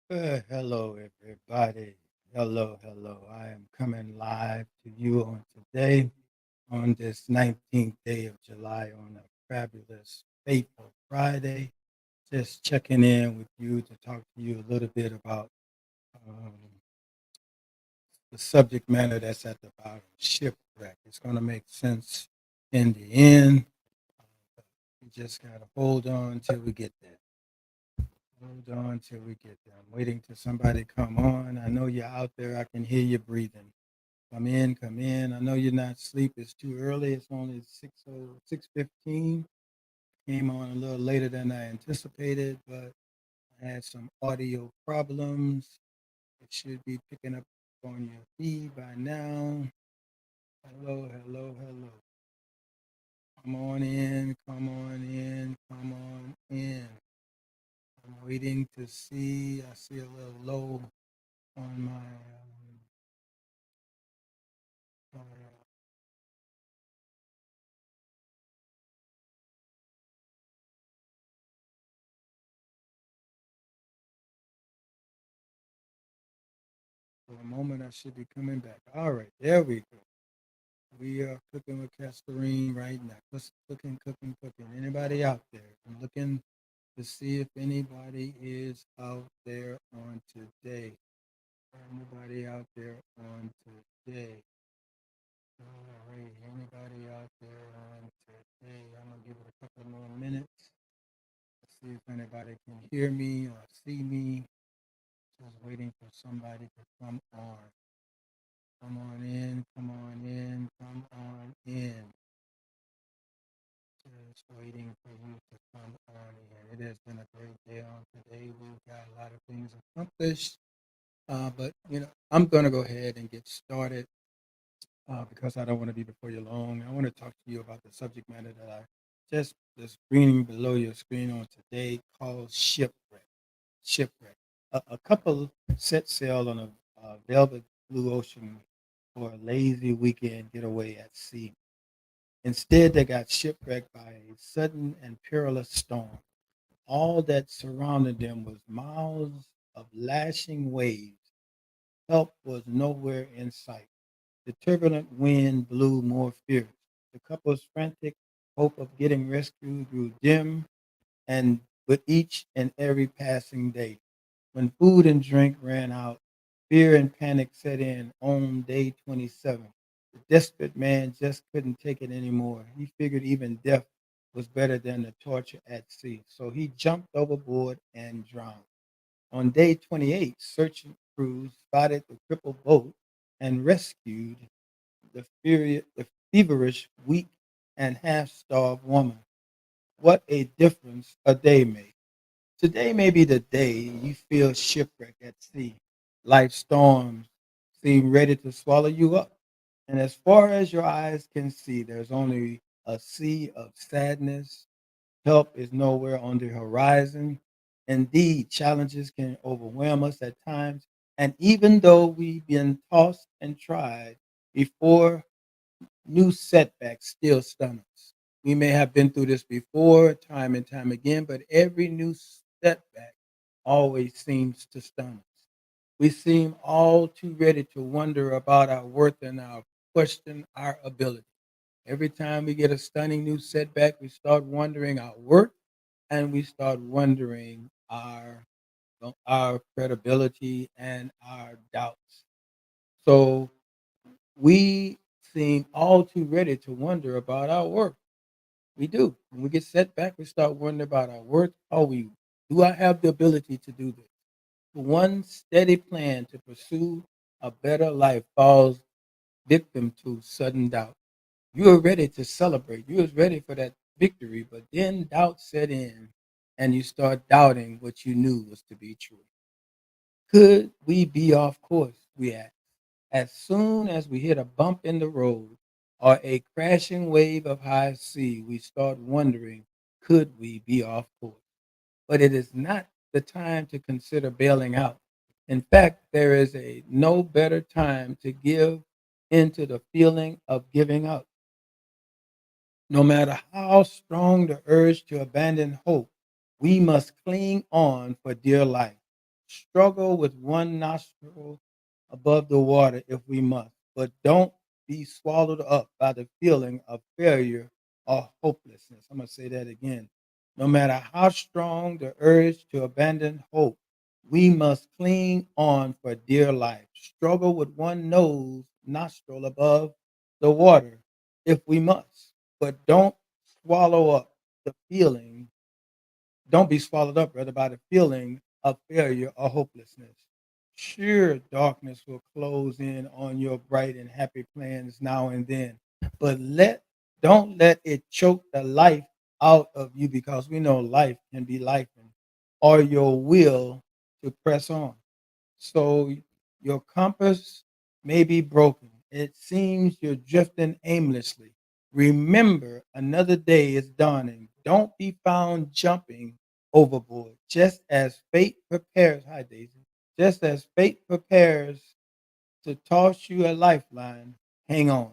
Hello, everybody. Hello, hello. I am coming live to you on today, on this 19th day of July, on a fabulous, fateful Friday. Just checking in with you to talk to you a little bit about um, the subject matter that's at the bottom, shipwreck. It's going to make sense in the end. We just got to hold on till we get there. Hold on till we get there. I'm waiting till somebody come on. I know you're out there. I can hear you breathing. Come in, come in. I know you're not asleep. It's too early. It's only 6:15. Came on a little later than I anticipated, but I had some audio problems. It should be picking up on your feed by now. Hello, hello, hello. Come on in, come on in, come on in. I'm waiting to see. I see a little low on my for a moment. I should be coming back. All right, there we go. We are cooking with Castorine right now. Cooking, cooking, cooking. Anybody out there? I'm looking to see if anybody is out there on today. Anybody out there on today? All right, anybody out there on today? I'm gonna give it a couple more minutes. Let's see if anybody can hear me or see me. Just waiting for somebody to come on. Come on in, come on in, come on in. Just waiting for you to come on in. It has been a great day on today. We've got a lot of things accomplished. But I'm gonna go ahead and get started because I don't want to be before you long. I want to talk to you about the subject matter that I just the screening below your screen on today called shipwreck. Shipwreck. A couple set sail on a velvet blue ocean for a lazy weekend getaway at sea. Instead, they got shipwrecked by a sudden and perilous storm. All that surrounded them was miles of lashing waves. Help was nowhere in sight. The turbulent wind blew more fierce. The couple's frantic hope of getting rescued grew dim and with each and every passing day. When food and drink ran out, fear and panic set in on day 27. The desperate man just couldn't take it anymore. He figured even death was better than the torture at sea. So he jumped overboard and drowned. On day 28, search crews spotted the crippled boat and rescued the feverish, weak, and half starved woman. What a difference a day made. Today may be the day you feel shipwrecked at sea. Life storms seem ready to swallow you up. And as far as your eyes can see, there's only a sea of sadness. Help is nowhere on the horizon. Indeed, challenges can overwhelm us at times. And even though we've been tossed and tried before, new setbacks still stun us. We may have been through this before, time and time again, but every new setback always seems to stun us. We seem all too ready to wonder about our worth and our question our ability. Every time we get a stunning new setback, we start wondering our worth and we start wondering our credibility and our doubts. So we seem all too ready to wonder about our worth. We do. When we get set back, we start wondering about our worth. Do I have the ability to do this? One steady plan to pursue a better life falls victim to sudden doubt. You are ready to celebrate. You was ready for that victory, but then doubt set in and you start doubting what you knew was to be true. Could we be off course? We ask. As soon as we hit a bump in the road or a crashing wave of high sea, we start wondering, could we be off course? But it is not the time to consider bailing out. In fact, there is a no better time to give into the feeling of giving up. No matter how strong the urge to abandon hope, we must cling on for dear life. Struggle with one nostril above the water if we must, but don't be swallowed up by the feeling of failure or hopelessness. I'm going to say that again. No matter how strong the urge to abandon hope, we must cling on for dear life. Struggle with one nose nostril above the water if we must, but swallow up the feeling don't be swallowed up, rather, by the feeling of failure or hopelessness. Sure, darkness will close in on your bright and happy plans now and then, but don't let it choke the life out of you, because we know life can be life, or your will to press on. So your compass may be broken. It seems you're drifting aimlessly. Remember, another day is dawning. Don't be found jumping overboard. Just as fate prepares, hi Daisy, just as fate prepares to toss you a lifeline, hang on.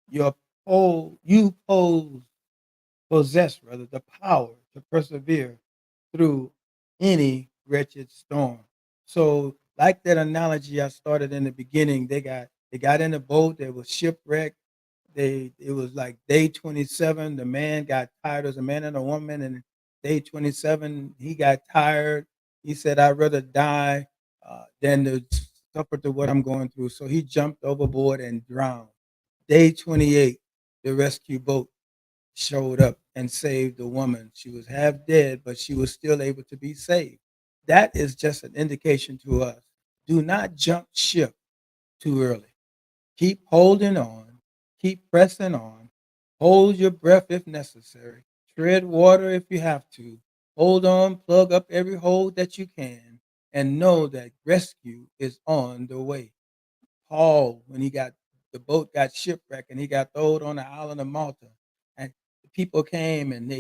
You possess rather the power to persevere through any wretched storm. So, like that analogy I started in the beginning, they got in a boat, they was shipwrecked. It was like day 27. The man got tired. It was a man and a woman, and day 27, he got tired. He said, "I'd rather die than to suffer through what I'm going through." So he jumped overboard and drowned. Day 28, the rescue boat showed up and saved the woman. She was half dead, but she was still able to be saved. That is just an indication to us. Do not jump ship too early. Keep holding on, keep pressing on, hold your breath if necessary, tread water if you have to. Hold on, plug up every hole that you can, and know that rescue is on the way. Paul, when the boat got shipwrecked and he got thrown on the island of Malta, and the people came and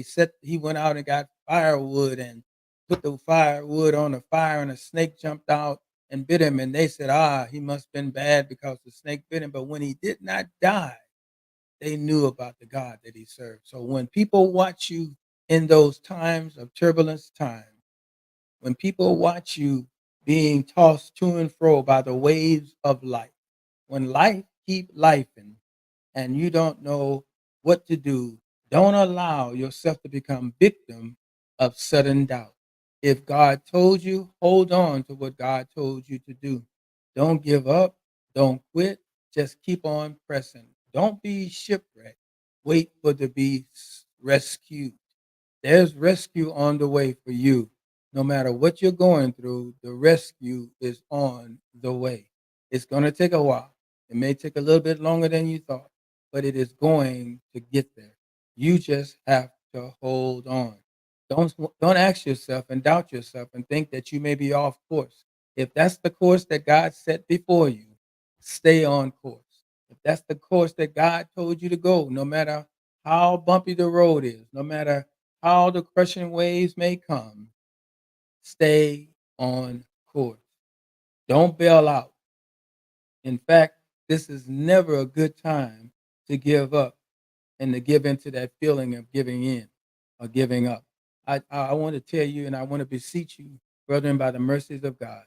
he went out and got firewood and put the firewood on the fire, and a snake jumped out and bit him, and they said, he must have been bad because the snake bit him. But when he did not die, they knew about the God that he served. So when people watch you in those times of turbulence time, when people watch you being tossed to and fro by the waves of life, when life keep lifing and you don't know what to do, don't allow yourself to become victim of sudden doubt. If God told you, hold on to what God told you to do. Don't give up. Don't quit. Just keep on pressing. Don't be shipwrecked. Wait for to be rescued. There's rescue on the way for you. No matter what you're going through, the rescue is on the way. It's going to take a while. It may take a little bit longer than you thought, but it is going to get there. You just have to hold on. Don't ask yourself and doubt yourself and think that you may be off course. If that's the course that God set before you, stay on course. If that's the course that God told you to go, no matter how bumpy the road is, no matter how the crushing waves may come, stay on course. Don't bail out. In fact, this is never a good time to give up and to give into that feeling of giving in or giving up. I want to tell you, and I want to beseech you, brethren, by the mercies of God,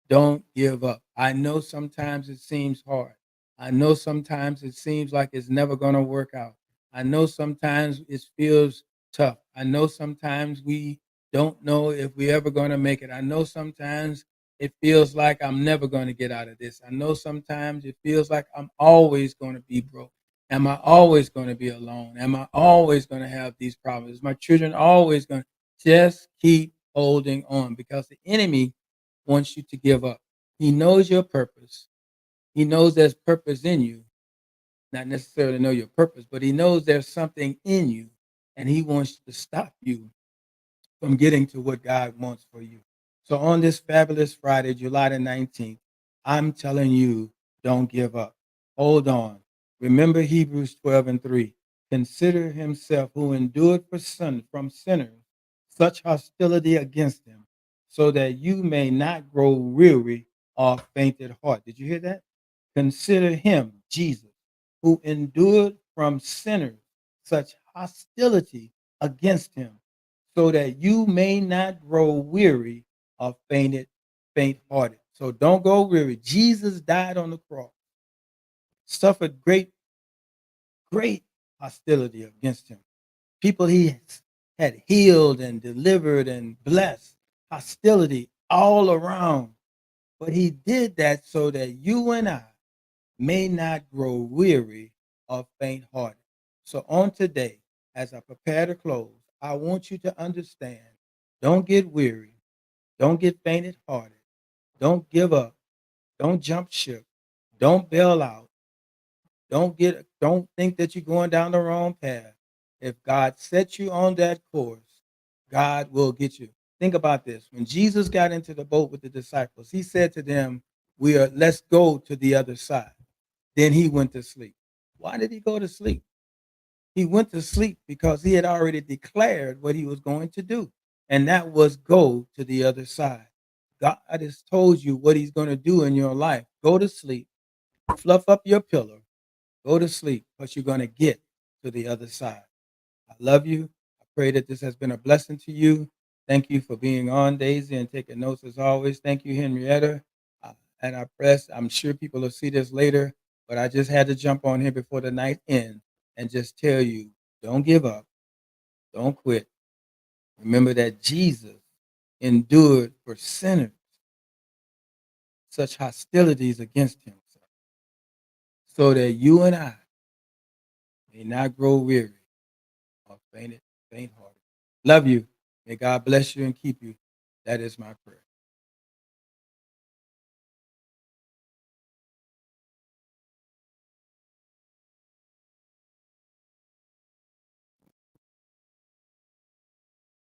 don't give up. I know sometimes it seems hard. I know sometimes it seems like it's never going to work out. I know sometimes it feels tough. I know sometimes we don't know if we're ever going to make it. I know sometimes it feels like I'm never going to get out of this. I know sometimes it feels like I'm always going to be broke. Am I always going to be alone? Am I always going to have these problems? Is my children always going to just keep holding on, because the enemy wants you to give up. He knows your purpose. He knows there's purpose in you. Not necessarily know your purpose, but he knows there's something in you, and he wants to stop you from getting to what God wants for you. So on this fabulous Friday, July the 19th, I'm telling you, don't give up. Hold on. Remember Hebrews 12:3. Consider himself who endured from sinners such hostility against him, so that you may not grow weary or faint at heart. Did you hear that? Consider him, Jesus, who endured from sinners such hostility against him, so that you may not grow weary or faint at faint-hearted. So don't go weary. Jesus died on the cross, suffered great hostility against him. People he had healed and delivered and blessed, hostility all around. But he did that so that you and I may not grow weary or faint hearted. So, on today, as I prepare to close, I want you to understand, don't get weary, don't get fainted hearted, don't give up, don't jump ship, don't bail out, don't think that you're going down the wrong path. If God sets you on that course, God will get you. Think about this. When Jesus got into the boat with the disciples, he said to them, let's go to the other side. Then he went to sleep. Why did he go to sleep? He went to sleep because he had already declared what he was going to do, and that was go to the other side. God has told you what he's going to do in your life. Go to sleep, fluff up your pillow, go to sleep, because you're going to get to the other side. I love you. I pray that this has been a blessing to you. Thank you for being on, Daisy, and taking notes as always. Thank you, Henrietta. And I'm sure people will see this later, but I just had to jump on here before the night ends and just tell you, don't give up. Don't quit. Remember that Jesus endured for sinners such hostilities against him, so that you and I may not grow weary or faint hearted. Love you. May God bless you and keep you. That is my prayer.